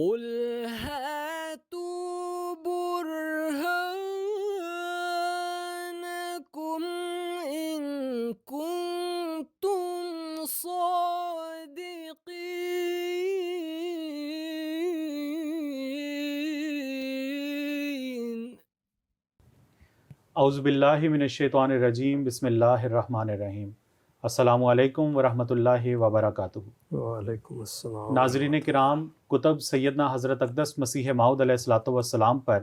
قل هاتوا برهانكم إن كنتم صادقين. اعوذ باللہ من الشیطان الرجیم، بسم اللہ الرحمن الرحیم۔ السلام علیکم ورحمۃ اللہ وبرکاتہ۔ وعلیکم السلام۔ ناظرین کرام، کتب سیدنا حضرت اقدس مسیح موعود علیہ الصلوۃ والسلام پر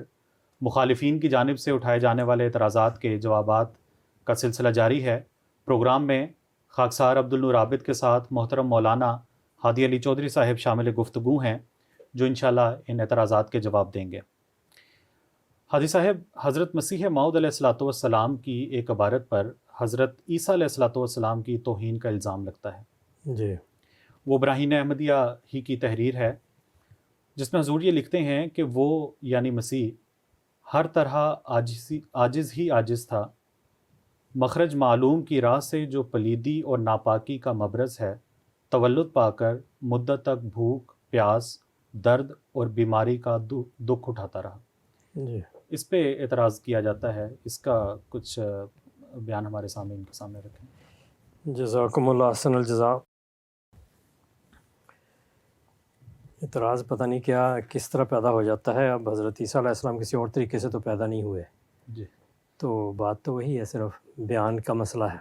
مخالفین کی جانب سے اٹھائے جانے والے اعتراضات کے جوابات کا سلسلہ جاری ہے۔ پروگرام میں خاکسار عبدالنور عابد کے ساتھ محترم مولانا ہادی علی چودھری صاحب شامل گفتگو ہیں، جو انشاءاللہ ان اعتراضات کے جواب دیں گے۔ حادی صاحب، حضرت مسیح موعود علیہ الصلوۃ والسلام کی ایک عبارت پر حضرت عیسیٰ علیہ الصلوۃ والسلام کی توہین کا الزام لگتا ہے۔ جی، وہ براہین احمدیہ ہی کی تحریر ہے، جس میں حضور یہ لکھتے ہیں کہ وہ یعنی مسیح ہر طرح عاجز ہی عاجز تھا، مخرج معلوم کی راہ سے جو پلیدی اور ناپاکی کا مبرز ہے، تولد پا کر مدت تک بھوک، پیاس، درد اور بیماری کا دکھ اٹھاتا رہا۔ جی، اس پہ اعتراض کیا جاتا ہے، اس کا کچھ بیان ہمارے سامنے ان کے سامنے رکھیں۔ جزاکم اللہ احسن الجزا۔ اعتراض پتہ نہیں کیا کس طرح پیدا ہو جاتا ہے۔ اب حضرت عیسیٰ علیہ السلام کسی اور طریقے سے تو پیدا نہیں ہوئے، جی، تو بات تو وہی ہے، صرف بیان کا مسئلہ ہے۔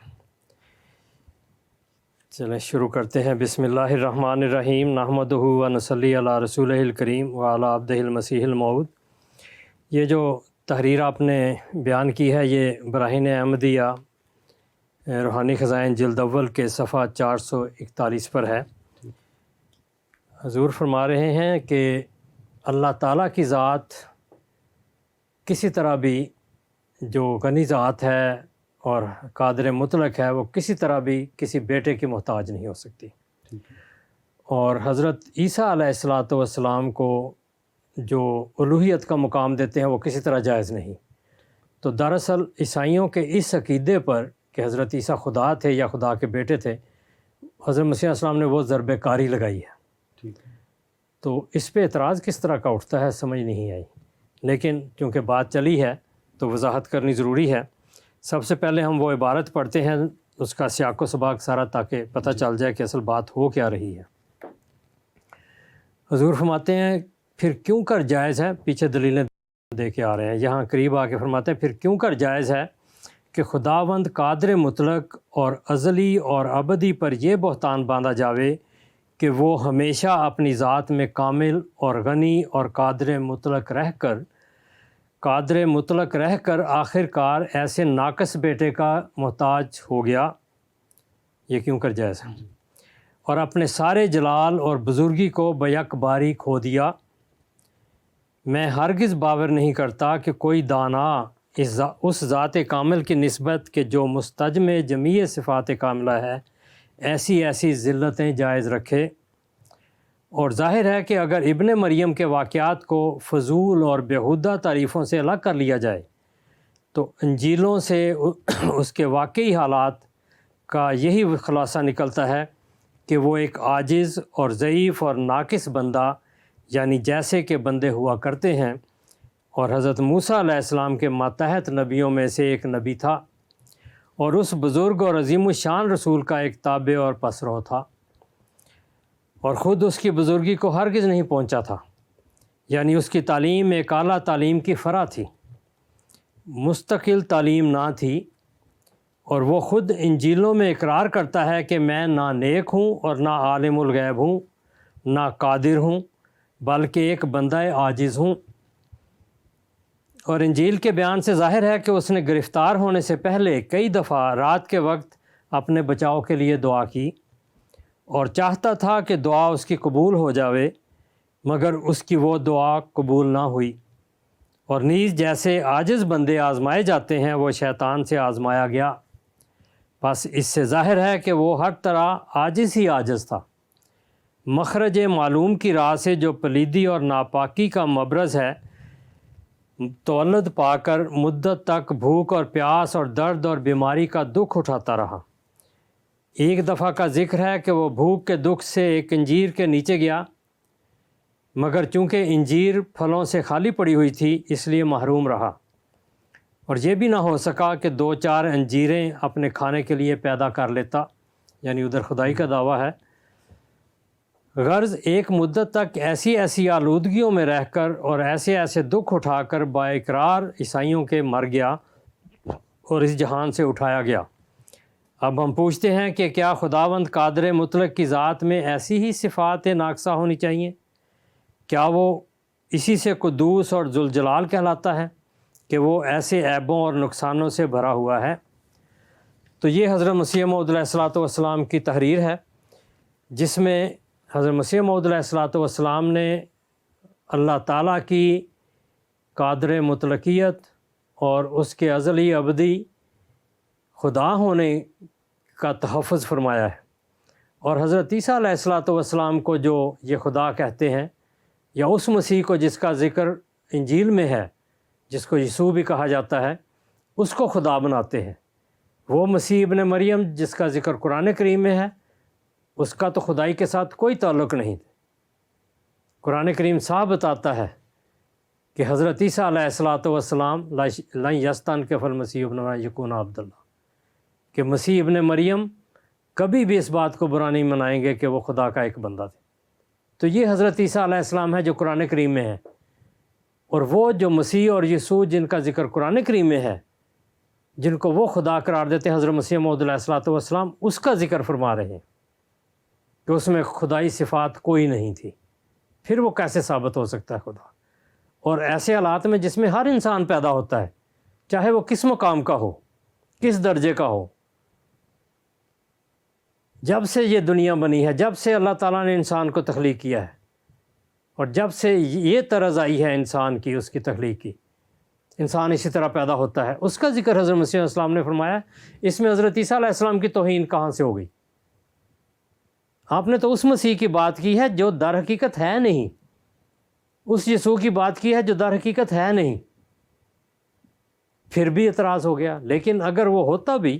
چلیں شروع کرتے ہیں۔ بسم اللہ الرحمن الرحیم، نحمدہ و نصلی علی رسولہ الکریم وعلی عبدہ المسیح الموعود۔ یہ جو تحریر آپ نے بیان کی ہے، یہ براہین احمدیہ روحانی خزائن جلد اول کے صفحہ 441 پر ہے۔ حضور فرما رہے ہیں کہ اللہ تعالیٰ کی ذات کسی طرح بھی، جو غنی ذات ہے اور قادر مطلق ہے، وہ کسی طرح بھی کسی بیٹے کی محتاج نہیں ہو سکتی، اور حضرت عیسیٰ علیہ السلام کو جو الوہیت کا مقام دیتے ہیں وہ کسی طرح جائز نہیں۔ تو دراصل عیسائیوں کے اس عقیدے پر کہ حضرت عیسیٰ خدا تھے یا خدا کے بیٹے تھے، حضرت مسیح علیہ السلام نے وہ ضرب کاری لگائی ہے۔ تو اس پہ اعتراض کس طرح کا اٹھتا ہے سمجھ نہیں آئی، لیکن چونکہ بات چلی ہے تو وضاحت کرنی ضروری ہے۔ سب سے پہلے ہم وہ عبارت پڑھتے ہیں، اس کا سیاق و سباق سارا، تاکہ پتہ چل جائے کہ اصل بات ہو کیا رہی ہے۔ حضور فرماتے ہیں پھر کیوں کر جائز ہے، پیچھے دلیلیں دے کے آ رہے ہیں، یہاں قریب آ کے فرماتے ہیں پھر کیوں کر جائز ہے کہ خداوند قادر مطلق اور ازلی اور ابدی پر یہ بہتان باندھا جاوے کہ وہ ہمیشہ اپنی ذات میں کامل اور غنی اور قادر مطلق رہ کر آخر کار ایسے ناقص بیٹے کا محتاج ہو گیا۔ یہ کیوں کر جائز ہے، اور اپنے سارے جلال اور بزرگی کو بیک باری کھو دیا۔ میں ہرگز باور نہیں کرتا کہ کوئی دانا اس ذات کامل کی نسبت کہ جو مستجمع جمیع صفات کاملہ ہے، ایسی ذلتیں جائز رکھے۔ اور ظاہر ہے کہ اگر ابن مریم کے واقعات کو فضول اور بیہودہ تعریفوں سے الگ کر لیا جائے تو انجیلوں سے اس کے واقعی حالات کا یہی خلاصہ نکلتا ہے کہ وہ ایک عاجز اور ضعیف اور ناقص بندہ، یعنی جیسے کہ بندے ہوا کرتے ہیں، اور حضرت موسیٰ علیہ السلام کے ماتحت نبیوں میں سے ایک نبی تھا، اور اس بزرگ اور عظیم الشان رسول کا ایک تابع اور پسرو تھا، اور خود اس کی بزرگی کو ہرگز نہیں پہنچا تھا، یعنی اس کی تعلیم ایک اعلیٰ تعلیم کی فرع تھی، مستقل تعلیم نہ تھی، اور وہ خود انجیلوں میں اقرار کرتا ہے کہ میں نہ نیک ہوں اور نہ عالم الغیب ہوں، نہ قادر ہوں، بلکہ ایک بندہ عاجز ہوں۔ اور انجیل کے بیان سے ظاہر ہے کہ اس نے گرفتار ہونے سے پہلے کئی دفعہ رات کے وقت اپنے بچاؤ کے لیے دعا کی، اور چاہتا تھا کہ دعا اس کی قبول ہو جاوے، مگر اس کی وہ دعا قبول نہ ہوئی۔ اور نیز جیسے عاجز بندے آزمائے جاتے ہیں، وہ شیطان سے آزمایا گیا۔ بس اس سے ظاہر ہے کہ وہ ہر طرح عاجز ہی عاجز تھا، مخرج معلوم کی راہ سے جو پلیدی اور ناپاکی کا مبرز ہے، تولد پا کر مدت تک بھوک اور پیاس اور درد اور بیماری کا دکھ اٹھاتا رہا۔ ایک دفعہ کا ذکر ہے کہ وہ بھوک کے دکھ سے ایک انجیر کے نیچے گیا، مگر چونکہ انجیر پھلوں سے خالی پڑی ہوئی تھی اس لیے محروم رہا، اور یہ بھی نہ ہو سکا کہ 2-4 انجیریں اپنے کھانے کے لیے پیدا کر لیتا، یعنی ادھر خدائی کا دعویٰ ہے۔ غرض ایک مدت تک ایسی ایسی آلودگیوں میں رہ کر اور ایسے ایسے دکھ اٹھا کر با اقرار عیسائیوں کے مر گیا اور اس جہان سے اٹھایا گیا۔ اب ہم پوچھتے ہیں کہ کیا خداوند قادر مطلق کی ذات میں ایسی ہی صفات ناقصہ ہونی چاہیے؟ کیا وہ اسی سے قدوس اور ذوالجلال کہلاتا ہے کہ وہ ایسے عیبوں اور نقصانوں سے بھرا ہوا ہے؟ تو یہ حضرت مسیح موعود علیہ الصلوۃ والسلام کی تحریر ہے، جس میں حضرت مسیح موعود علیہ الصلوۃ والسلام نے اللہ تعالیٰ کی قادر مطلقیت اور اس کے ازلی ابدی خدا ہونے کا تحفظ فرمایا ہے، اور حضرت عیسیٰ علیہ الصلوۃ والسلام کو جو یہ خدا کہتے ہیں، یا اس مسیح کو جس کا ذکر انجیل میں ہے، جس کو یسوع بھی کہا جاتا ہے، اس کو خدا بناتے ہیں۔ وہ مسیح ابن مریم جس کا ذکر قرآن کریم میں ہے، اس کا تو خدائی کے ساتھ کوئی تعلق نہیں تھا۔ قرآن کریم صاحب بتاتا ہے کہ حضرت عیسیٰ علیہ الصلوۃ والسلام لن یستنکف المسیح ابن یکون عبد اللہ، کہ مسیح ابن مریم کبھی بھی اس بات کو برا نہیں منائیں گے کہ وہ خدا کا ایک بندہ تھے۔ تو یہ حضرت عیسیٰ علیہ السلام ہے جو قرآن کریم میں ہے، اور وہ جو مسیح اور یسوع جن کا ذکر قرآن کریم میں ہے، جن کو وہ خدا قرار دیتے ہیں، حضرت مسیح موعود علیہ الصلوۃ والسلام اس کا ذکر فرما رہے ہیں کہ اس میں خدائی صفات کوئی نہیں تھی۔ پھر وہ کیسے ثابت ہو سکتا ہے خدا؟ اور ایسے حالات میں جس میں ہر انسان پیدا ہوتا ہے، چاہے وہ کس مقام کا ہو، کس درجے کا ہو، جب سے یہ دنیا بنی ہے، جب سے اللہ تعالیٰ نے انسان کو تخلیق کیا ہے، اور جب سے یہ طرز آئی ہے انسان کی، اس کی تخلیق کی، انسان اسی طرح پیدا ہوتا ہے۔ اس کا ذکر حضرت مسیح علیہ السلام نے فرمایا۔ اس میں حضرت عیسیٰ علیہ السلام کی توہین کہاں سے ہو گئی؟ آپ نے تو اس مسیح کی بات کی ہے جو در حقیقت ہے نہیں، اس یسوع کی بات کی ہے جو در حقیقت ہے نہیں، پھر بھی اعتراض ہو گیا۔ لیکن اگر وہ ہوتا بھی،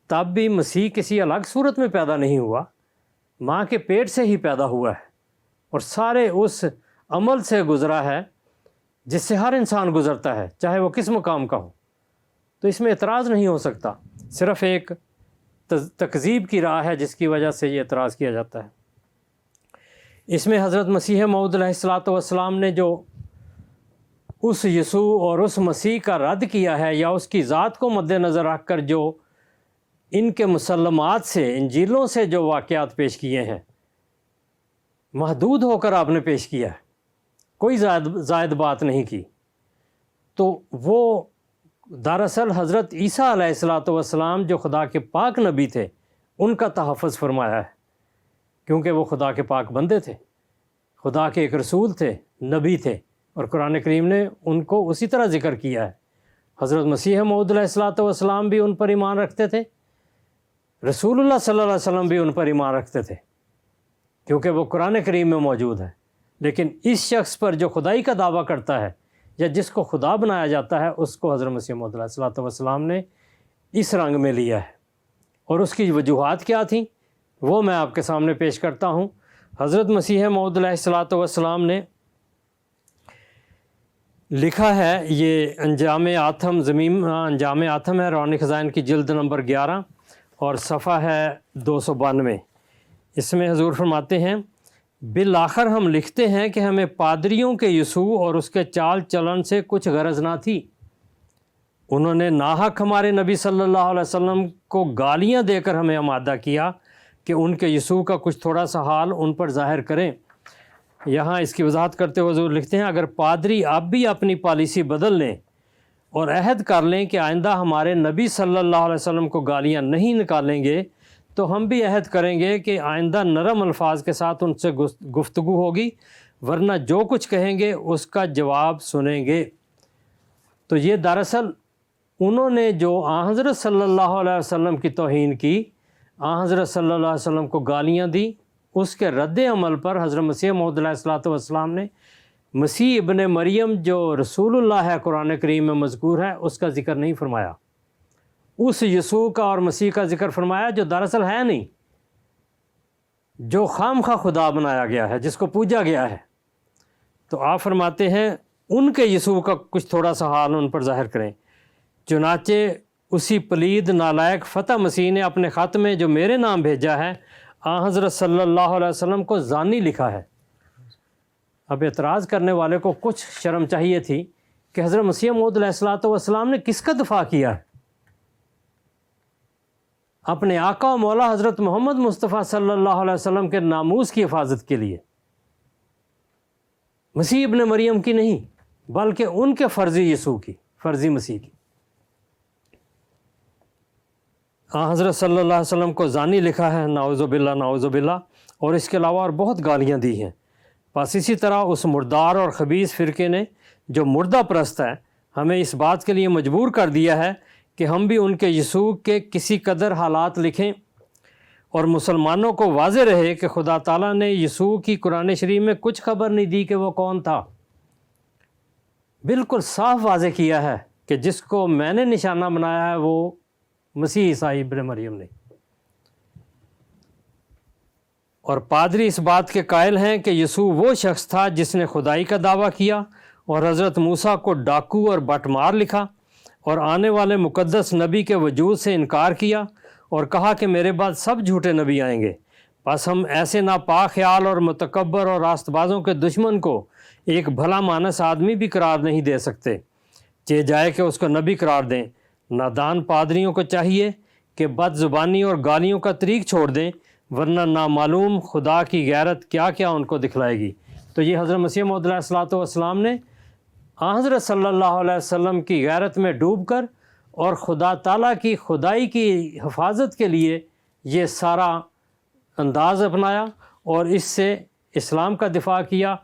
تب بھی مسیح کسی الگ صورت میں پیدا نہیں ہوا، ماں کے پیٹ سے ہی پیدا ہوا ہے، اور سارے اس عمل سے گزرا ہے جس سے ہر انسان گزرتا ہے، چاہے وہ کس مقام کا ہو۔ تو اس میں اعتراض نہیں ہو سکتا، صرف ایک تکذیب کی راہ ہے جس کی وجہ سے یہ اعتراض کیا جاتا ہے۔ اس میں حضرت مسیح موعود علیہ الصلوۃ والسلام نے جو اس یسوع اور اس مسیح کا رد کیا ہے، یا اس کی ذات کو مد نظر رکھ کر جو ان کے مسلمات سے، انجیلوں سے جو واقعات پیش کیے ہیں، محدود ہو کر آپ نے پیش کیا ہے، کوئی زائد بات نہیں کی، تو وہ دراصل حضرت عیسیٰ علیہ الصلوۃ والسلام جو خدا کے پاک نبی تھے، ان کا تحفظ فرمایا ہے، کیونکہ وہ خدا کے پاک بندے تھے، خدا کے ایک رسول تھے، نبی تھے، اور قرآن کریم نے ان کو اسی طرح ذکر کیا ہے۔ حضرت مسیح موعود علیہ الصلوۃ والسلام بھی ان پر ایمان رکھتے تھے، رسول اللہ صلی اللہ علیہ وسلم بھی ان پر ایمان رکھتے تھے، کیونکہ وہ قرآن کریم میں موجود ہے۔ لیکن اس شخص پر جو خدائی کا دعویٰ کرتا ہے، یا جس کو خدا بنایا جاتا ہے، اس کو حضرت مسیح موعود علیہ الصلوۃ والسلام نے اس رنگ میں لیا ہے، اور اس کی وجوہات کیا تھیں وہ میں آپ کے سامنے پیش کرتا ہوں۔ حضرت مسیح موعود علیہ الصلوۃ والسلام نے لکھا ہے، یہ انجام آتم انجام آتم ہے، روحانی خزائن کی جلد نمبر 11 اور صفحہ ہے 292۔ اس میں حضور فرماتے ہیں، بالآخر ہم لکھتے ہیں کہ ہمیں پادریوں کے یسوع اور اس کے چال چلن سے کچھ غرض نہ تھی۔ انہوں نے ناحق ہمارے نبی صلی اللہ علیہ وسلم کو گالیاں دے کر ہمیں آمادہ کیا کہ ان کے یسوع کا کچھ تھوڑا سا حال ان پر ظاہر کریں۔ یہاں اس کی وضاحت کرتے ہوئے حضور لکھتے ہیں، اگر پادری اب بھی اپنی پالیسی بدل لیں اور عہد کر لیں کہ آئندہ ہمارے نبی صلی اللہ علیہ وسلم کو گالیاں نہیں نکالیں گے، تو ہم بھی عہد کریں گے کہ آئندہ نرم الفاظ کے ساتھ ان سے گفتگو ہوگی، ورنہ جو کچھ کہیں گے اس کا جواب سنیں گے۔ تو یہ دراصل انہوں نے جو آن حضرت صلی اللہ علیہ وسلم کی توہین کی، آن حضرت صلی اللہ علیہ وسلم کو گالیاں دی، اس کے رد عمل پر حضرت مسیح موعود علیہ الصلوۃ والسلام نے مسیح ابن مریم جو رسول اللہ ہے قرآن کریم میں مذکور ہے، اس کا ذکر نہیں فرمایا، اس یسوع کا اور مسیح کا ذکر فرمایا جو دراصل ہے نہیں، جو خام خواہ خدا بنایا گیا ہے، جس کو پوجا گیا ہے۔ تو آپ فرماتے ہیں ان کے یسوع کا کچھ تھوڑا سا حال ان پر ظاہر کریں۔ چنانچہ اسی پلید نالائق فتح مسیح نے اپنے خط میں جو میرے نام بھیجا ہے آن حضرت صلی اللہ علیہ وسلم کو زانی لکھا ہے۔ اب اعتراض کرنے والے کو کچھ شرم چاہیے تھی کہ حضرت مسیح موعود علیہ الصلوۃ والسلام نے کس کا دفاع کیا ہے؟ اپنے آقا و مولا حضرت محمد مصطفیٰ صلی اللہ علیہ وسلم کے ناموس کی حفاظت کے لیے، مسیح ابن مریم کی نہیں بلکہ ان کے فرضی یسوع کی، فرضی مسیح کی۔ حضرت صلی اللہ علیہ وسلم کو زانی لکھا ہے، نعوذ باللہ نعوذ باللہ، اور اس کے علاوہ اور بہت گالیاں دی ہیں۔ بس اسی طرح اس مردار اور خبیث فرقے نے جو مردہ پرست ہے ہمیں اس بات کے لیے مجبور کر دیا ہے کہ ہم بھی ان کے یسوع کے کسی قدر حالات لکھیں، اور مسلمانوں کو واضح رہے کہ خدا تعالیٰ نے یسوع کی قرآن شریف میں کچھ خبر نہیں دی کہ وہ کون تھا۔ بالکل صاف واضح کیا ہے کہ جس کو میں نے نشانہ بنایا ہے وہ مسیح عیسی ابن مریم نے۔ اور پادری اس بات کے قائل ہیں کہ یسوع وہ شخص تھا جس نے خدائی کا دعویٰ کیا اور حضرت موسیٰ کو ڈاکو اور بٹمار لکھا، اور آنے والے مقدس نبی کے وجود سے انکار کیا اور کہا کہ میرے بعد سب جھوٹے نبی آئیں گے، بس ہم ایسے ناپاک خیال اور متکبر اور راست بازوں کے دشمن کو ایک بھلا مانس آدمی بھی قرار نہیں دے سکتے، چہ جائے کہ اس کو نبی قرار دیں۔ نادان پادریوں کو چاہیے کہ بد زبانی اور گالیوں کا طریق چھوڑ دیں، ورنہ نامعلوم خدا کی غیرت کیا کیا ان کو دکھلائے گی۔ تو یہ حضرت مسیح موعود علیہ الصلوۃ والسلام نے حضرت صلی اللہ علیہ وسلم کی غیرت میں ڈوب کر اور خدا تعالیٰ کی خدائی کی حفاظت کے لیے یہ سارا انداز اپنایا، اور اس سے اسلام کا دفاع کیا،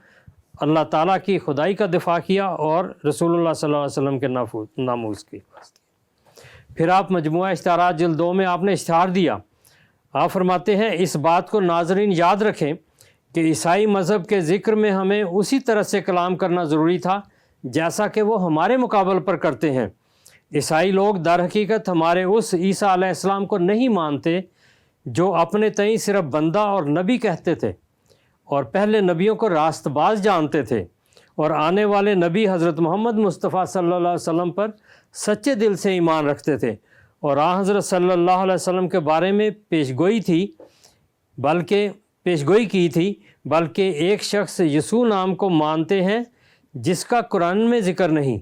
اللہ تعالیٰ کی خدائی کا دفاع کیا، اور رسول اللہ صلی اللہ علیہ وسلم کے ناموس کی۔ پھر آپ مجموعہ اشتہارات جلد 2 میں آپ نے اشتہار دیا۔ آپ فرماتے ہیں اس بات کو ناظرین یاد رکھیں کہ عیسائی مذہب کے ذکر میں ہمیں اسی طرح سے کلام کرنا ضروری تھا جیسا کہ وہ ہمارے مقابل پر کرتے ہیں۔ عیسائی لوگ در حقیقت ہمارے اس عیسیٰ علیہ السلام کو نہیں مانتے جو اپنے تئیں صرف بندہ اور نبی کہتے تھے، اور پہلے نبیوں کو راست باز جانتے تھے، اور آنے والے نبی حضرت محمد مصطفیٰ صلی اللہ علیہ وسلم پر سچے دل سے ایمان رکھتے تھے، اور حضرت صلی اللہ علیہ وسلم کے بارے میں پیشگوئی کی تھی، بلکہ ایک شخص یسوع نام کو مانتے ہیں جس کا قرآن میں ذکر نہیں،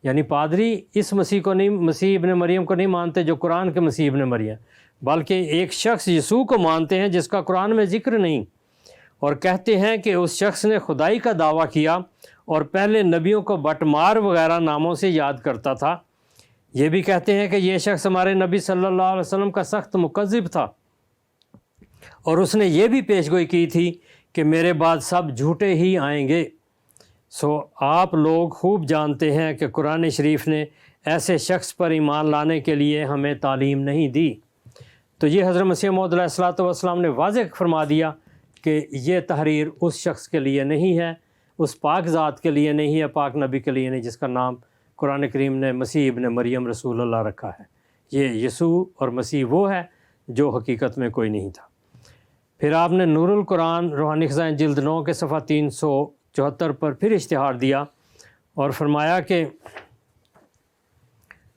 یعنی پادری اس مسیح کو نہیں، مسیح ابن مریم کو نہیں مانتے جو قرآن کے مسیح ابن مریم، بلکہ ایک شخص یسوع کو مانتے ہیں جس کا قرآن میں ذکر نہیں، اور کہتے ہیں کہ اس شخص نے خدائی کا دعویٰ کیا اور پہلے نبیوں کو بٹمار وغیرہ ناموں سے یاد کرتا تھا۔ یہ بھی کہتے ہیں کہ یہ شخص ہمارے نبی صلی اللہ علیہ وسلم کا سخت مکذب تھا، اور اس نے یہ بھی پیشگوئی کی تھی کہ میرے بعد سب جھوٹے ہی آئیں گے۔ آپ لوگ خوب جانتے ہیں کہ قرآن شریف نے ایسے شخص پر ایمان لانے کے لیے ہمیں تعلیم نہیں دی۔ تو یہ حضرت مسیح موعود علیہ الصلوۃ والسلام نے واضح فرما دیا کہ یہ تحریر اس شخص کے لیے نہیں ہے، اس پاک ذات کے لیے نہیں ہے، پاک نبی کے لیے نہیں، جس کا نام قرآن کریم نے مسیح ابن مریم رسول اللہ رکھا ہے۔ یہ یسوع اور مسیح وہ ہے جو حقیقت میں کوئی نہیں تھا۔ پھر آپ نے نور القرآن روحانی خزائن جلد 9 کے صفحہ 374 پر پھر اشتہار دیا اور فرمایا کہ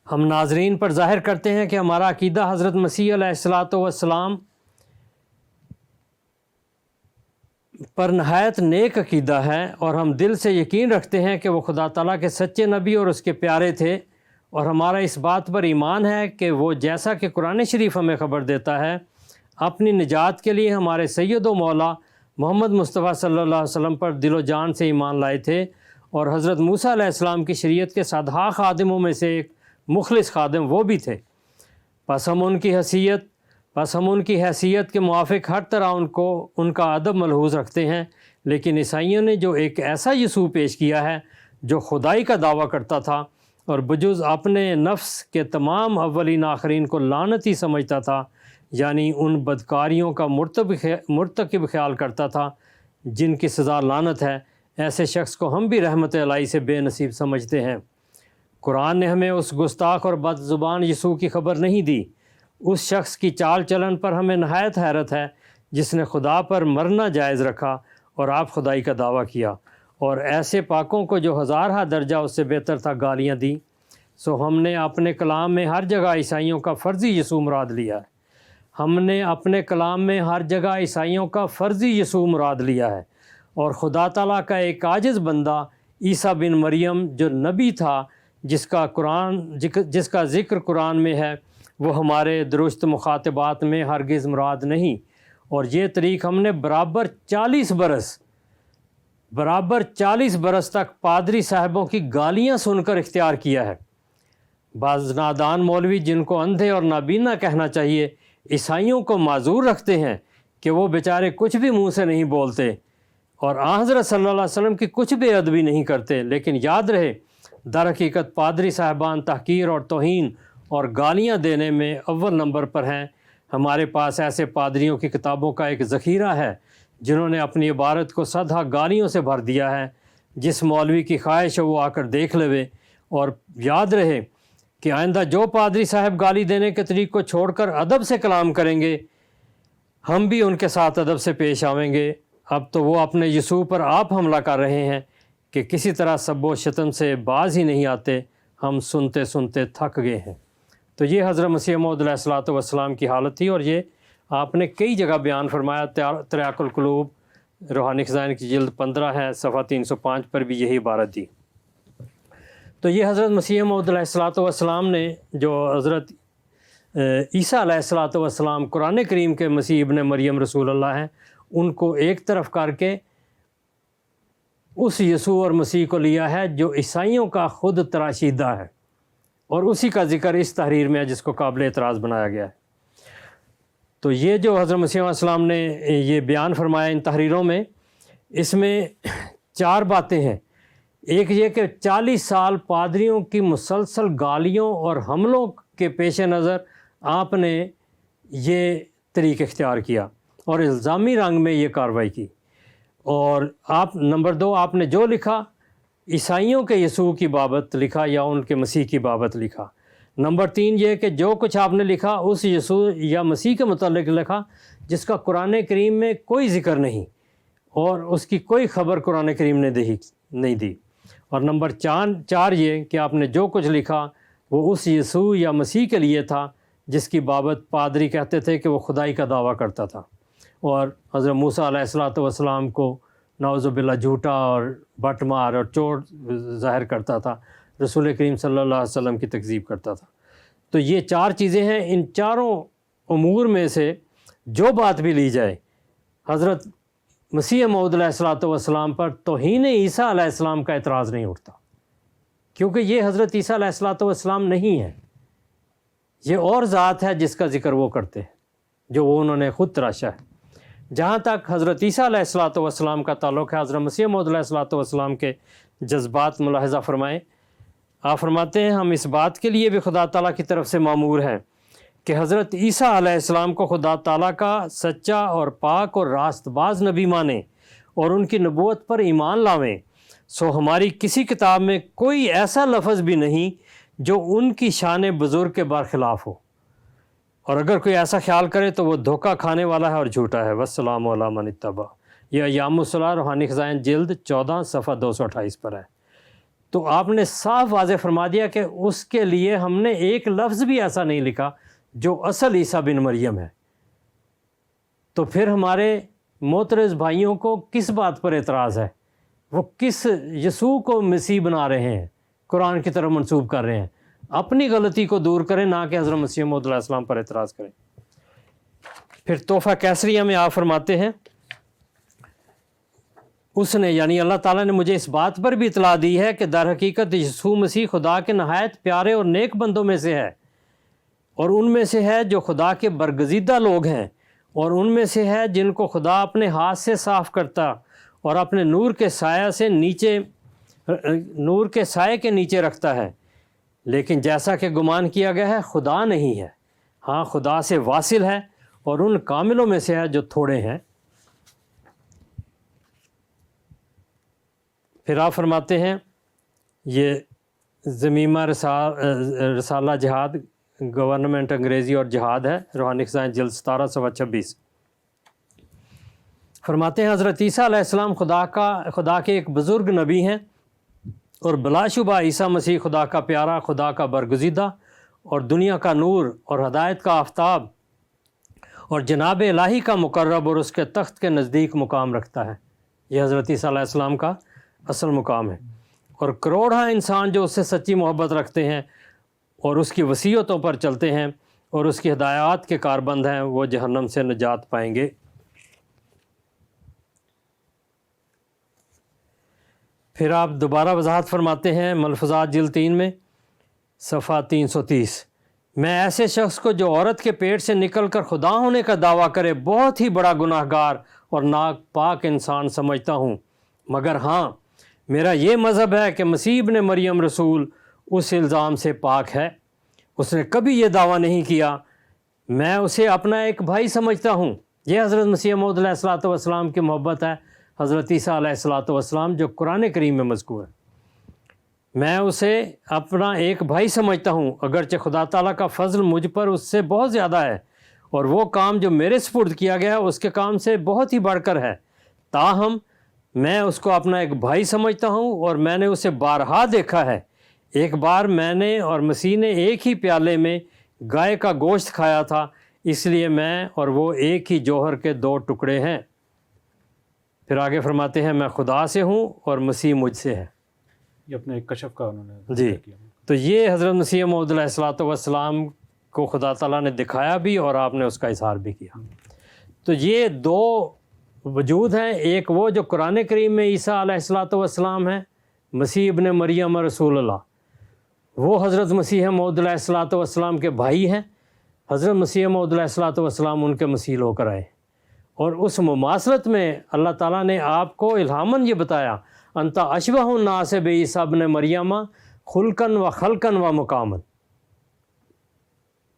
ہم ناظرین پر ظاہر کرتے ہیں کہ ہمارا عقیدہ حضرت مسیح علیہ الصلوۃ والسلام پر نہایت نیک عقیدہ ہے، اور ہم دل سے یقین رکھتے ہیں کہ وہ خدا تعالیٰ کے سچے نبی اور اس کے پیارے تھے، اور ہمارا اس بات پر ایمان ہے کہ وہ جیسا کہ قرآن شریف ہمیں خبر دیتا ہے اپنی نجات کے لیے ہمارے سید و مولا محمد مصطفیٰ صلی اللہ علیہ وسلم پر دل و جان سے ایمان لائے تھے، اور حضرت موسیٰ علیہ السلام کی شریعت کے سادھا خادموں میں سے ایک مخلص خادم وہ بھی تھے۔ بس ہم ان کی حیثیت کے موافق ہر طرح ان کا ادب ملحوظ رکھتے ہیں، لیکن عیسائیوں نے جو ایک ایسا یسوع پیش کیا ہے جو خدائی کا دعویٰ کرتا تھا اور بجز اپنے نفس کے تمام اولین آخرین کو لعنتی سمجھتا تھا، یعنی ان بدکاریوں کا مرتکب خیال کرتا تھا جن کی سزا لعنت ہے، ایسے شخص کو ہم بھی رحمت الہی سے بے نصیب سمجھتے ہیں۔ قرآن نے ہمیں اس گستاخ اور بد زبان یسوع کی خبر نہیں دی۔ اس شخص کی چال چلن پر ہمیں نہایت حیرت ہے جس نے خدا پر مرنا جائز رکھا اور آپ خدائی کا دعویٰ کیا، اور ایسے پاکوں کو جو ہزارہ درجہ اس سے بہتر تھا گالیاں دیں۔ سو ہم نے اپنے کلام میں ہر جگہ عیسائیوں کا فرضی یسوع مراد لیا ہے۔ ہم نے اپنے کلام میں ہر جگہ عیسائیوں کا فرضی یسوع مراد لیا ہے، اور خدا تعالیٰ کا ایک عاجز بندہ عیسیٰ بن مریم جو نبی تھا، جس کا ذکر قرآن میں ہے، وہ ہمارے درست مخاطبات میں ہرگز مراد نہیں۔ اور یہ طریق ہم نے برابر 40 برس تک پادری صاحبوں کی گالیاں سن کر اختیار کیا ہے۔ بعض نادان مولوی جن کو اندھے اور نابینا کہنا چاہیے، عیسائیوں کو معذور رکھتے ہیں کہ وہ بیچارے کچھ بھی منہ سے نہیں بولتے اور آن حضرت صلی اللہ علیہ وسلم کی کچھ بے ادبی نہیں کرتے، لیکن یاد رہے در حقیقت پادری صاحبان تحقیر اور توہین اور گالیاں دینے میں اول نمبر پر ہیں۔ ہمارے پاس ایسے پادریوں کی کتابوں کا ایک ذخیرہ ہے جنہوں نے اپنی عبارت کو صدہ گالیوں سے بھر دیا ہے۔ جس مولوی کی خواہش ہو وہ آ کر دیکھ لے، اور یاد رہے کہ آئندہ جو پادری صاحب گالی دینے کے طریق کو چھوڑ کر ادب سے کلام کریں گے، ہم بھی ان کے ساتھ ادب سے پیش آویں گے۔ اب تو وہ اپنے یسوع پر آپ حملہ کر رہے ہیں کہ کسی طرح سب و شتم سے باز ہی نہیں آتے، ہم سنتے سنتے تھک گئے ہیں۔ تو یہ حضرت مسیح موعود علیہ الصلوۃ والسلام کی حالت تھی، اور یہ آپ نے کئی جگہ بیان فرمایا۔ تریاق القلوب روحانی خزائن کی جلد 15 ہے، صفحہ 305 پر بھی یہی عبارت دی۔ تو یہ حضرت مسیح موعود علیہ الصلوۃ والسلام نے جو حضرت عیسیٰ علیہ الصلوۃ والسلام قرآن کریم کے مسیح ابن مریم رسول اللہ ہیں، ان کو ایک طرف کر کے اس یسوع اور مسیح کو لیا ہے جو عیسائیوں کا خود تراشیدہ ہے، اور اسی کا ذکر اس تحریر میں ہے جس کو قابل اعتراض بنایا گیا ہے۔ تو یہ جو حضرت مسیح علیہ السلام نے یہ بیان فرمایا ان تحریروں میں، اس میں 4 باتیں ہیں۔ ایک یہ کہ 40 سال پادریوں کی مسلسل گالیوں اور حملوں کے پیش نظر آپ نے یہ طریق اختیار کیا اور الزامی رنگ میں یہ کارروائی کی۔ اور نمبر 2، آپ نے جو لکھا عیسائیوں کے یسوع کی بابت لکھا یا ان کے مسیح کی بابت لکھا۔ نمبر 3 یہ کہ جو کچھ آپ نے لکھا اس یسوع یا مسیح کے متعلق لکھا جس کا قرآن کریم میں کوئی ذکر نہیں اور اس کی کوئی خبر قرآن کریم نے نہیں دی۔ اور نمبر 4 یہ کہ آپ نے جو کچھ لکھا وہ اس یسوع یا مسیح کے لیے تھا جس کی بابت پادری کہتے تھے کہ وہ خدائی کا دعویٰ کرتا تھا، اور حضرت موسیٰ علیہ الصلوۃ والسلام کو نعوذ باللہ جھوٹا اور بٹ مار اور چور ظاہر کرتا تھا، رسول کریم صلی اللہ علیہ وسلم کی تکذیب کرتا تھا۔ تو یہ 4 چیزیں ہیں۔ ان چاروں امور میں سے جو بات بھی لی جائے، حضرت مسیح موعود علیہ الصلوۃ والسلام پر توہین عیسیٰ علیہ السلام کا اعتراض نہیں اٹھتا، کیونکہ یہ حضرت عیسیٰ علیہ الصلوۃ والسلام نہیں ہے، یہ اور ذات ہے جس کا ذکر وہ کرتے ہیں جو وہ انہوں نے خود تراشا ہے۔ جہاں تک حضرت عیسیٰ علیہ الصلوۃ والسلام کا تعلق ہے، حضرت مسیح موعود علیہ الصلوۃ والسلام کے جذبات ملاحظہ فرمائیں۔ آپ فرماتے ہیں ہم اس بات کے لیے بھی خدا تعالیٰ کی طرف سے مامور ہیں کہ حضرت عیسیٰ علیہ السلام کو خدا تعالیٰ کا سچا اور پاک اور راست باز نبی مانیں اور ان کی نبوت پر ایمان لاویں۔ سو ہماری کسی کتاب میں کوئی ایسا لفظ بھی نہیں جو ان کی شان بزرگ کے برخلاف ہو، اور اگر کوئی ایسا خیال کرے تو وہ دھوکہ کھانے والا ہے اور جھوٹا ہے۔ والسلام علی من اتبع۔ یہ ایام الصلاح روحانی خزائن جلد 14 صفحہ 228 پر ہے۔ تو آپ نے صاف واضح فرما دیا کہ اس کے لیے ہم نے ایک لفظ بھی ایسا نہیں لکھا جو اصل عیسیٰ بن مریم ہے۔ تو پھر ہمارے معترض بھائیوں کو کس بات پر اعتراض ہے؟ وہ کس یسوع کو مسیح بنا رہے ہیں، قرآن کی طرف منسوب کر رہے ہیں؟ اپنی غلطی کو دور کریں، نہ کہ حضرت مسیح موعود علیہ السلام پر اعتراض کریں۔ پھر تحفہ کیسریہ میں آپ فرماتے ہیں اس نے یعنی اللہ تعالیٰ نے مجھے اس بات پر بھی اطلاع دی ہے کہ در حقیقت یسوع مسیح خدا کے نہایت پیارے اور نیک بندوں میں سے ہے، اور ان میں سے ہے جو خدا کے برگزیدہ لوگ ہیں، اور ان میں سے ہے جن کو خدا اپنے ہاتھ سے صاف کرتا اور اپنے نور کے سائے کے نیچے رکھتا ہے۔ لیکن جیسا کہ گمان کیا گیا ہے خدا نہیں ہے، ہاں خدا سے واصل ہے، اور ان کاملوں میں سے ہے جو تھوڑے ہیں۔ پھر آپ فرماتے ہیں یہ ضمیمہ رسالہ جہاد گورنمنٹ انگریزی اور جہاد ہے، روحانی خزائن جلد 17 صفحہ 26۔ فرماتے ہیں حضرت عیسیٰ علیہ السلام خدا کے ایک بزرگ نبی ہیں، اور بلا شبہ عیسیٰ مسیح خدا کا پیارا، خدا کا برگزیدہ اور دنیا کا نور اور ہدایت کا آفتاب اور جناب الہی کا مقرب اور اس کے تخت کے نزدیک مقام رکھتا ہے۔ یہ حضرت عیسیٰ علیہ السلام کا اصل مقام ہے، اور کروڑا انسان جو اس سے سچی محبت رکھتے ہیں اور اس کی وصیتوں پر چلتے ہیں اور اس کی ہدایات کے کاربند ہیں، وہ جہنم سے نجات پائیں گے۔ پھر آپ دوبارہ وضاحت فرماتے ہیں ملفوظات جلد 3 میں صفحہ 330، میں ایسے شخص کو جو عورت کے پیٹ سے نکل کر خدا ہونے کا دعویٰ کرے بہت ہی بڑا گناہ گار اور ناپاک انسان سمجھتا ہوں، مگر ہاں میرا یہ مذہب ہے کہ مسیح ابن مریم رسول اس الزام سے پاک ہے۔ اس نے کبھی یہ دعویٰ نہیں کیا، میں اسے اپنا ایک بھائی سمجھتا ہوں۔ یہ حضرت مسیح موعود علیہ الصلوۃ والسلام کی محبت ہے حضرت عیسیٰ علیہ الصلوۃ والسلام جو قرآن کریم میں مذکور ہے۔ میں اسے اپنا ایک بھائی سمجھتا ہوں، اگرچہ خدا تعالیٰ کا فضل مجھ پر اس سے بہت زیادہ ہے، اور وہ کام جو میرے سپرد کیا گیا ہے اس کے کام سے بہت ہی بڑھ کر ہے، تاہم میں اس کو اپنا ایک بھائی سمجھتا ہوں، اور میں نے اسے بارہا دیکھا ہے۔ ایک بار میں نے اور مسیح نے ایک ہی پیالے میں گائے کا گوشت کھایا تھا، اس لیے میں اور وہ ایک ہی جوہر کے 2 ٹکڑے ہیں۔ پھر آگے فرماتے ہیں میں خدا سے ہوں اور مسیح مجھ سے ہے۔ یہ اپنے ایک کشف کا انہوں نے جی، ذکر کیا۔ تو یہ حضرت مسیح موعود علیہ الصلوۃ والسلام کو خدا تعالیٰ نے دکھایا بھی اور آپ نے اس کا اظہار بھی کیا۔ تو یہ 2 وجود ہیں، ایک وہ جو قرآن کریم میں عیسیٰ علیہ الصلوۃ والسلام ہیں، مسیح ابن مریم رسول اللہ، وہ حضرت مسیح موعود علیہ الصلوۃ والسلام کے بھائی ہیں۔ حضرت مسیح موعود علیہ الصلوۃ والسلام ان کے مثیل ہو کر آئے، اور اس مماثلت میں اللہ تعالیٰ نے آپ کو الہاماً یہ بتایا انت اشبہ الناس بعیسیٰ ابن مریم خلقاً و خلقاً و مقاماً،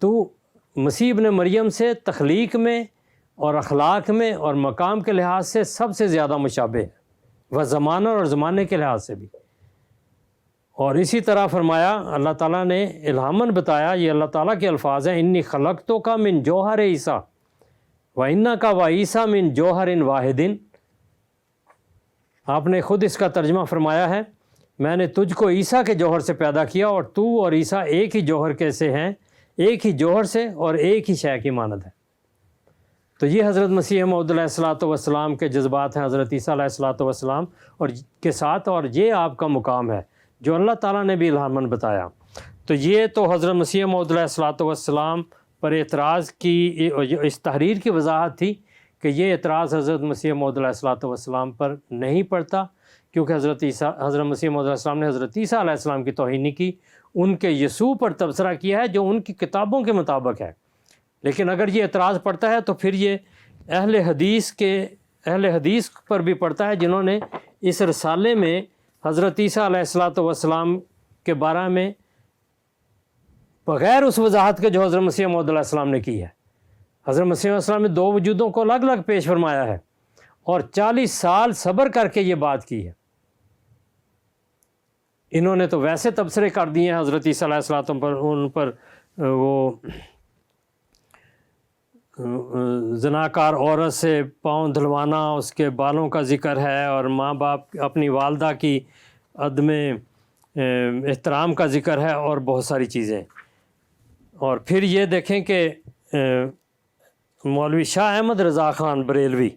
تو مسیح ابن مریم سے تخلیق میں اور اخلاق میں اور مقام کے لحاظ سے سب سے زیادہ مشابہ ہے، و زمانہ اور زمانے کے لحاظ سے بھی۔ اور اسی طرح فرمایا اللہ تعالیٰ نے الہاماً بتایا، یہ اللہ تعالیٰ کے الفاظ ہیں، انی خلقتک من جوہر عیسیٰ و انک و عیسیٰ من جوہر واحد۔ آپ نے خود اس کا ترجمہ فرمایا ہے، میں نے تجھ کو عیسیٰ کے جوہر سے پیدا کیا، اور تو اور عیسیٰ ایک ہی جوہر کے سے ہیں، ایک ہی جوہر سے اور ایک ہی شے کی مانند ہے۔ تو یہ حضرت مسیح موعود علیہ الصلوۃ والسلام کے جذبات ہیں حضرت عیسیٰ علیہ الصلوۃ والسلام اور کے ساتھ، اور یہ آپ کا مقام ہے جو اللہ تعالیٰ نے بھی الہاماً بتایا۔ تو یہ تو حضرت مسیح موعود علیہ الصلوۃ والسلام پر اعتراض کی اس تحریر کی وضاحت تھی کہ یہ اعتراض حضرت مسیح موعود علیہ الصلوۃ والسلام پر نہیں پڑتا، کیونکہ حضرت مسیح موعود علیہ السلام نے حضرت عیسیٰ علیہ السلام کی توہین نہیں کی، ان کے یسوع پر تبصرہ کیا ہے جو ان کی کتابوں کے مطابق ہے۔ لیکن اگر یہ اعتراض پڑتا ہے تو پھر یہ اہل حدیث پر بھی پڑتا ہے، جنہوں نے اس رسالے میں حضرت عیسیٰ علیہ الصلوۃ والسلام کے بارے میں بغیر اس وضاحت کے جو حضرت مسیح موعود علیہ السلام نے کی ہے، حضرت مسیح علیہ السلام نے 2 وجودوں کو الگ الگ پیش فرمایا ہے اور 40 سال صبر کر کے یہ بات کی ہے۔ انہوں نے تو ویسے تبصرے کر دیے ہیں حضرت عیسیٰ علیہ السلام پر، ان پر وہ زناکار عورت سے پاؤں دھلوانا، اس کے بالوں کا ذکر ہے، اور ماں باپ اپنی والدہ کی عدم احترام کا ذکر ہے، اور بہت ساری چیزیں۔ اور پھر یہ دیکھیں کہ مولوی شاہ احمد رضا خان بریلوی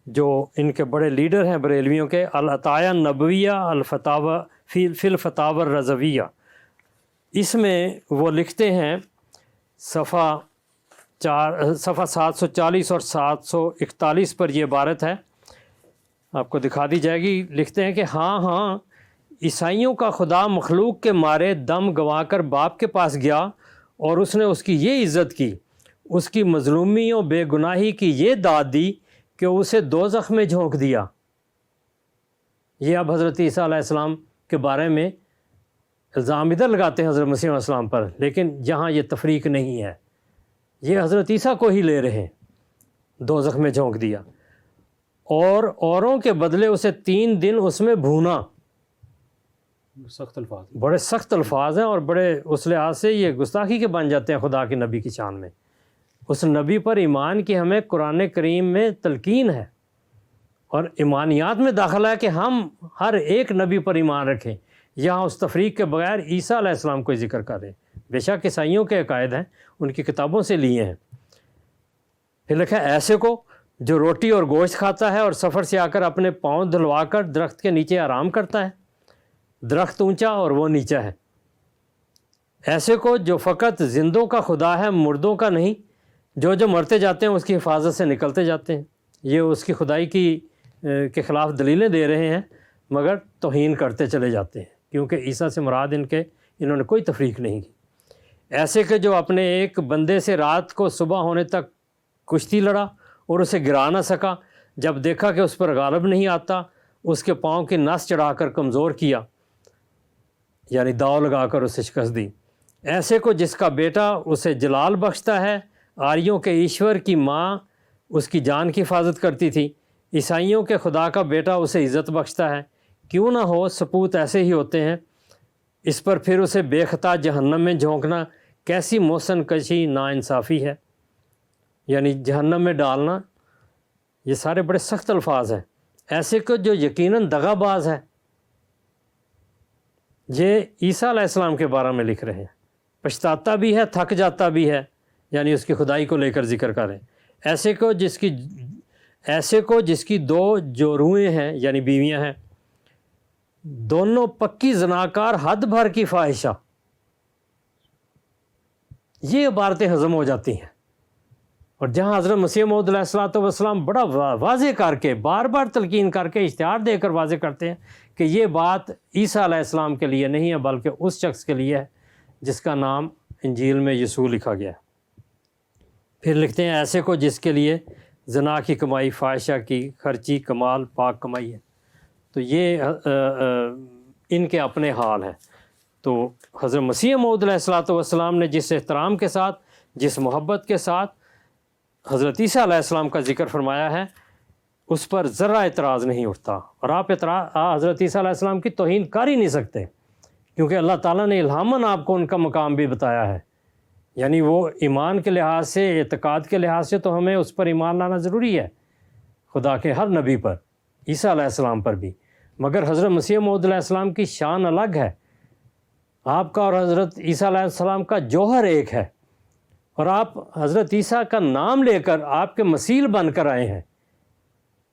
جو ان کے بڑے لیڈر ہیں بریلویوں کے، العطایہ النبویہ الفتاوی فی الفتاوی الرضویہ، اس میں وہ لکھتے ہیں صفحہ 740 اور 741 پر یہ عبارت ہے، آپ کو دکھا دی جائے گی۔ لکھتے ہیں کہ ہاں عیسائیوں کا خدا مخلوق کے مارے دم گنوا کر باپ کے پاس گیا، اور اس نے اس کی یہ عزت کی، اس کی مظلومی و بے گناہی کی یہ داد دی کہ اسے دوزخ میں جھونک دیا۔ یہ اب حضرت عیسیٰ علیہ السلام کے بارے میں الزام ادھر لگاتے ہیں حضرت مسیح علیہ السلام پر، لیکن یہاں یہ تفریق نہیں ہے، یہ حضرت عیسیٰ کو ہی لے رہے ہیں، دوزخ میں جھونک دیا، اور اوروں کے بدلے اسے 3 دن اس میں بھونا۔ سخت الفاظ، بڑے سخت الفاظ ہیں، اور بڑے اس لحاظ سے یہ گستاخی کے بن جاتے ہیں خدا کے نبی کی شان میں۔ اس نبی پر ایمان کی ہمیں قرآن کریم میں تلقین ہے اور ایمانیات میں داخلہ ہے کہ ہم ہر ایک نبی پر ایمان رکھیں. یہاں اس تفریق کے بغیر عیسیٰ علیہ السلام کو ذکر کر رہے ہیں. بے شک عیسائیوں کے عقائد ہیں، ان کی کتابوں سے لیے ہیں. پھر لکھا ہے ایسے کو جو روٹی اور گوشت کھاتا ہے اور سفر سے آ کر اپنے پاؤں دھلوا کر درخت کے نیچے آرام کرتا ہے. درخت اونچا اور وہ نیچا ہے. ایسے کو جو فقط زندوں کا خدا ہے، مردوں کا نہیں، جو مرتے جاتے ہیں اس کی حفاظت سے نکلتے جاتے ہیں. یہ اس کی خدائی کے خلاف دلیلیں دے رہے ہیں، مگر توہین کرتے چلے جاتے ہیں، کیونکہ عیسیٰ سے مراد انہوں نے کوئی تفریق نہیں کی. ایسے کہ جو اپنے ایک بندے سے رات کو صبح ہونے تک کشتی لڑا اور اسے گرا نہ سکا، جب دیکھا کہ اس پر غالب نہیں آتا اس کے پاؤں کی نس چڑھا کر کمزور کیا، یعنی داؤ لگا کر اسے شکست دی. ایسے کو جس کا بیٹا اسے جلال بخشتا ہے، آریوں کے ایشور کی ماں اس کی جان کی حفاظت کرتی تھی، عیسائیوں کے خدا کا بیٹا اسے عزت بخشتا ہے. کیوں نہ ہو سپوت ایسے ہی ہوتے ہیں. اس پر پھر اسے بے خطا جہنم میں جھونکنا کیسی محسن کشی ناانصافی ہے. یعنی جہنم میں ڈالنا، یہ سارے بڑے سخت الفاظ ہیں. ایسے کو جو یقیناً دغا باز ہے. یہ عیسیٰ علیہ السلام کے بارے میں لکھ رہے ہیں. پچھتاتا بھی ہے، تھک جاتا بھی ہے، یعنی اس کی خدائی کو لے کر ذکر کریں. ایسے کو جس کی دو جورویں ہیں، یعنی بیویاں ہیں، دونوں پکی زناکار، حد بھر کی فاحشہ. یہ عبارتیں ہضم ہو جاتی ہیں. اور جہاں حضرت مسیح موعود علیہ السلام بڑا واضح کر کے، بار بار تلقین کر کے، اشتہار دے کر واضح کرتے ہیں کہ یہ بات عیسیٰ علیہ السلام کے لیے نہیں ہے، بلکہ اس شخص کے لیے ہے جس کا نام انجیل میں یسوع لکھا گیا ہے. پھر لکھتے ہیں ایسے کو جس کے لیے زنا کی کمائی، فاحشہ کی خرچی، کمال، پاک کمائی ہے. تو یہ ان کے اپنے حال ہیں. تو حضرت مسیح موعود علیہ السلام نے جس احترام کے ساتھ، جس محبت کے ساتھ حضرت عیسیٰ علیہ السلام کا ذکر فرمایا ہے، اس پر ذرا اعتراض نہیں اٹھتا. اور آپ حضرت عیسیٰ علیہ السلام کی توہین کر ہی نہیں سکتے، کیونکہ اللہ تعالیٰ نے الہاماً آپ کو ان کا مقام بھی بتایا ہے. یعنی وہ ایمان کے لحاظ سے، اعتقاد کے لحاظ سے تو ہمیں اس پر ایمان لانا ضروری ہے، خدا کے ہر نبی پر، عیسیٰ علیہ السلام پر بھی. مگر حضرت مسیح موعود علیہ السلام کی شان الگ ہے. آپ کا اور حضرت عیسیٰ علیہ السلام کا جوہر ایک ہے، اور آپ حضرت عیسیٰ کا نام لے کر آپ کے مثیل بن کر آئے ہیں.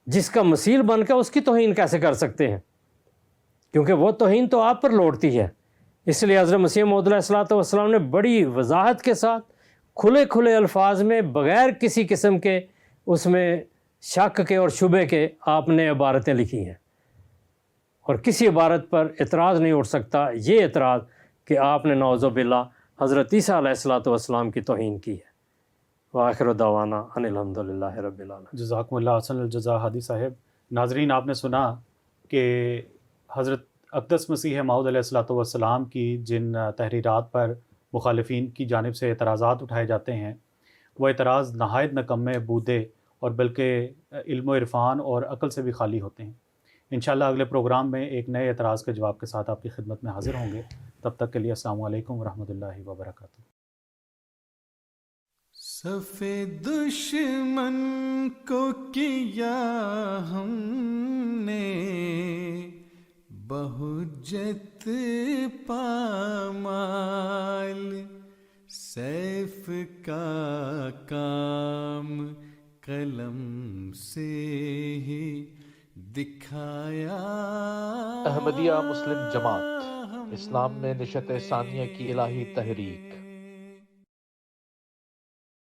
جس کا مثیل بن کر اس کی توہین کیسے کر سکتے ہیں؟ کیونکہ وہ توہین تو آپ پر لوٹتی ہے. اس لیے حضرت مسیح موعود علیہ السلام نے بڑی وضاحت کے ساتھ، کھلے الفاظ میں، بغیر کسی قسم کے اس میں شک کے اور شبے کے، آپ نے عبارتیں لکھی ہیں. اور کسی عبارت پر اعتراض نہیں اٹھ سکتا یہ اعتراض کہ آپ نے نعوذ باللہ حضرت عیسیٰ علیہ السلام کی توہین کی ہے. وآخر دعوانا ان الحمد للہ رب العالمین. جزاکم اللہ احسن الجزا ہادی صاحب. ناظرین، آپ نے سنا کہ حضرت اقدس مسیح موعود علیہ السلام کی جن تحریرات پر مخالفین کی جانب سے اعتراضات اٹھائے جاتے ہیں، وہ اعتراض نہایت نکمے، بودے اور بلکہ علم و عرفان اور عقل سے بھی خالی ہوتے ہیں. انشاءاللہ اگلے پروگرام میں ایک نئے اعتراض کے جواب کے ساتھ آپ کی خدمت میں حاضر ہوں گے. تب تک کے لیے السلام علیکم ورحمۃ اللہ وبرکاتہ. صف دشمن کو کیا ہم نے بہجت پامال، سیف کا کام قلم سے ہی دکھایا. احمدیہ مسلم جماعت اسلام میں نشت ثانیہ کی الہی تحریک